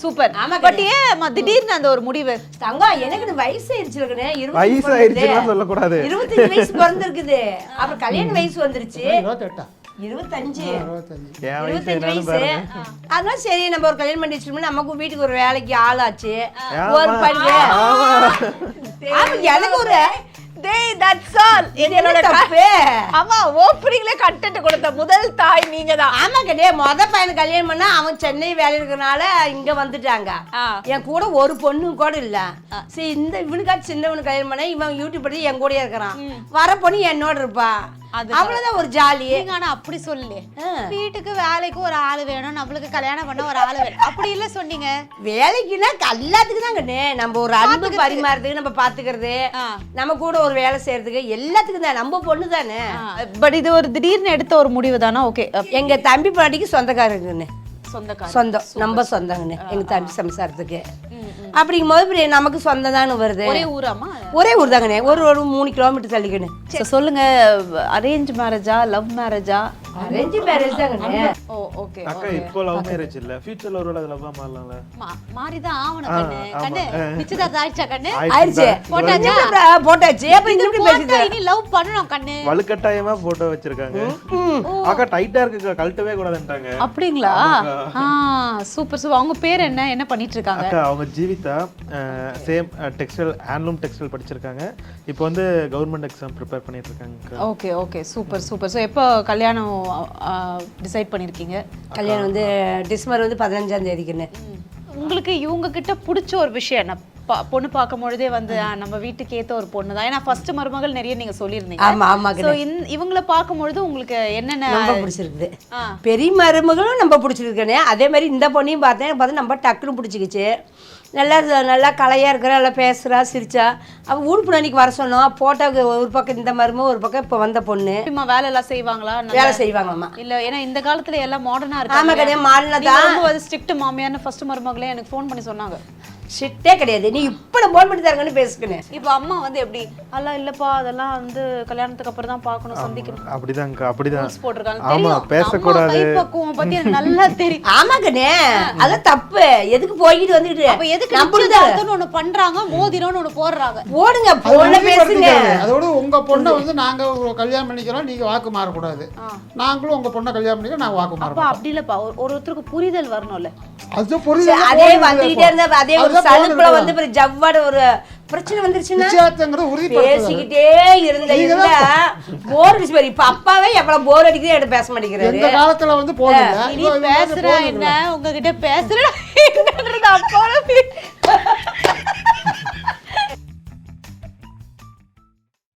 Super. But ஏன் திடீர்னு அந்த ஒரு முடிவு? தங்கம் எனக்கு வயசு ஆயிடுச்சுலக்கனே. வயசு ஆயிடுச்சுன்னு சொல்லக்கூடாது. 25 வயசு பிறந்திருக்குது. அப்புறம் கல்யாண வயசு வந்துருச்சு. 25 வயசு. அதனால சரி நம்ம ஒரு கல்யாணம் பண்ணி வச்சிருந்தோம். நமக்கு வீட்டுக்கு ஒரு வேலைக்கு ஆள் ஆச்சு. ஒரு பையன் எனக்கு ஒரு கொடுத்த முதல் தாய் நீங்க தான். ஆமா கிடையாது. மொத பையனுக்கு கல்யாணம் பண்ணா அவன் சென்னை வேலை இருக்கிறனால இங்க வந்துட்டாங்க. என் கூட ஒரு பொண்ணு கூட இல்ல. சரி இந்த இவனுக்காச்சும் சின்னவனுக்கு கல்யாணம் பண்ண இவன் யூடியூப் படி என் கூட இருக்கிறான். வர பொண்ணு என்னோட இருப்பா. அவ்வளவுதான் ஒரு ஜாலி. ஆனா அப்படி சொல்லு, வீட்டுக்கு வேலைக்கு ஒரு ஆளு வேணும், நம்மளுக்கு கல்யாணம் பண்ண ஒரு ஆளு வேணும் அப்படி இல்ல சொன்னீங்க. வேலைக்குன்னா எல்லாத்துக்கு தான் கண்ணு. நம்ம ஒரு அன்பு பரிமாறதுக்கு, நம்ம பாத்துக்கிறது, நம்ம கூட ஒரு வேலை செய்யறதுக்கு எல்லாத்துக்கும் தான். நம்ம பொண்ணு தானே. பட் இது ஒரு திடீர்னு எடுத்த ஒரு முடிவு தானே? ஓகே. எங்க தம்பி பாட்டிக்கு சொந்தக்காரங்கன்னு சொந்தம் நம்ம சொந்தங்கன்னு எங்க தம்பி சம்சாரத்துக்கு. அப்படிங்கும் போது நமக்கு சொந்தம் தானே வருது. ஒரே ஊராமா? ஒரே ஊர் தாங்கண்ணே. ஒரு 3 கிலோமீட்டர் தள்ளிக்கணும். சொல்லுங்க, அரேஞ்ச் மேரேஜா லவ் மேரேஜா? அரேஞ்ச் மேரேஜ் தாங்கண்ணே. Oh okay. அக்கா இப்போ லவ் மேரேஜ் இல்ல, ஃபியூச்சர்ல ஒருவேளை லவ்வா மாறலாம்ல. மாறிதான் ஆவணும் கண்ணு. கண்ணு நிச்சயதார்த்தம் ஆயிடுச்சா கண்ணு? ஆயிடுச்சு. போட்டாச்சு. அப்ப இந்த இப்படி பேசிட்டு இனி லவ் பண்ணனும் கண்ணு. வலுக்கட்டாயமா போட்டோ வச்சிருக்காங்க. அக்கா டைட்டா இருக்கு, கழட்டவே கூடாதுன்றாங்க. அப்படிங்களா? Super super. அவங்க பேர் என்ன பண்ணிட்டு இருக்காங்க? அக்கா அவங்க Jeevitha. Same textile handloom textile படிச்சிருக்காங்க. இப்போ வந்து கவர்மெண்ட் எக்ஸாம் ப்ரிப்பேர் பண்ணிட்டு இருக்காங்க. Okay okay super super. So எப்போ கல்யாணம் டிசைட் பண்ணிருக்கீங்க? கல்யாணம் வந்து டிசம்பர் 15ஆம் தேதிக்குன்னு. உங்களுக்கு இவங்க கிட்ட பிடிச்ச ஒரு விஷயம் என்ன? பொண்ணு பார்க்கும் பொழுதே வந்து நம்ம வீட்டுக்கு ஏத்த ஒரு பொண்ணு தான். ஏன்னா ஃபர்ஸ்ட் மருமகள் நிறைய நீங்க சொல்லியிருந்தீங்க. ஆமா ஆமா. ஸோ இவங்கள பார்க்கும் பொழுது உங்களுக்கு என்னென்ன ரொம்ப பிடிச்சிருக்குது? பெரிய மருமகளும் நம்ம பிடிச்சிருக்கேனே. அதே மாதிரி இந்த பொண்ணையும் பார்த்தா நம்ம டக்குன்னு பிடிச்சிக்கிச்சு. நல்லா கலையாக இருக்கிறா, நல்லா பேசுகிறா, சிரிச்சா. அவள் ஊருக்கு அன்னைக்கு வர சொன்னோம். போட்டோக்கு ஒரு பக்கம் இந்த மருமக, ஒரு பக்கம் இப்போ வந்த பொண்ணு. வேலை எல்லாம் செய்வாங்களா? வேலை செய்வாங்கம்மா. இல்லை, ஏன்னா இந்த காலத்துல எல்லாம் மாடர்னா இருக்கு. ஆமாம் கிடையாது, மாடர்னா தான். ஸ்ட்ரிக்ட் மாமியார்னு ஃபர்ஸ்ட் மருமகளே எனக்கு ஃபோன் பண்ணி சொன்னாங்க. ஷிட்டே கிடையாது. நீ இப்போ போன் பண்ணி தரங்கன்னு பேசுக்கணும். இப்போ அம்மா வந்து எப்படி அல்ல இல்லப்பா அதெல்லாம் வந்து கல்யாணத்துக்கு அப்புறம் தான் பார்க்கணும், சந்திக்கணும். அப்படிதாங்க, அப்படிதான் போட்டிருக்காங்க. ஆமா, பேசக்கூடாது. கைப்பக்குவம் பத்தி எனக்கு நல்லா தெரியும். ஆமாங்கண்ணே, அதான் தப்பு. எதுக்கு போயிட்டு வந்துட்டு அப்ப எதுக்கு நம்மளுக்கு ஒண்ணு பண்றாங்க, மோதிரோன்னு ஒண்ணு போடுறாங்க. போடுங்க, போன்ல பேசுங்க. அதோட உங்க பொண்ணை வந்து நாங்க கல்யாணம் பண்ணிக்கிறோம், நீங்க வாக்கு மாறக்கூடாது. நாங்களும் உங்க பொண்ணை கல்யாணம் பண்ணிக்கிறோம், நாங்க வாக்கு மாறோம். அப்ப அப்படி இல்லப்பா, ஒருத்தருக்கு புரிதல் வரணும்ல. அது புரியுது. அதே வந்துகிட்டே இருந்தா அதே ஒரு சலுப்புல வந்து ஜவ்வாட ஒரு பிரச்சனை வந்துருச்சுன்னா பேசிக்கிட்டே இருந்த போர் அடிச்சு பாரு. இப்ப அப்பாவே எவ்வளவு போர் அடிக்குது, எடுத்து பேச மாட்டேங்கிறாரு. இந்த காலத்துல வந்து போறதில்ல. நீ பேசுற என்ன உங்ககிட்ட பேசுற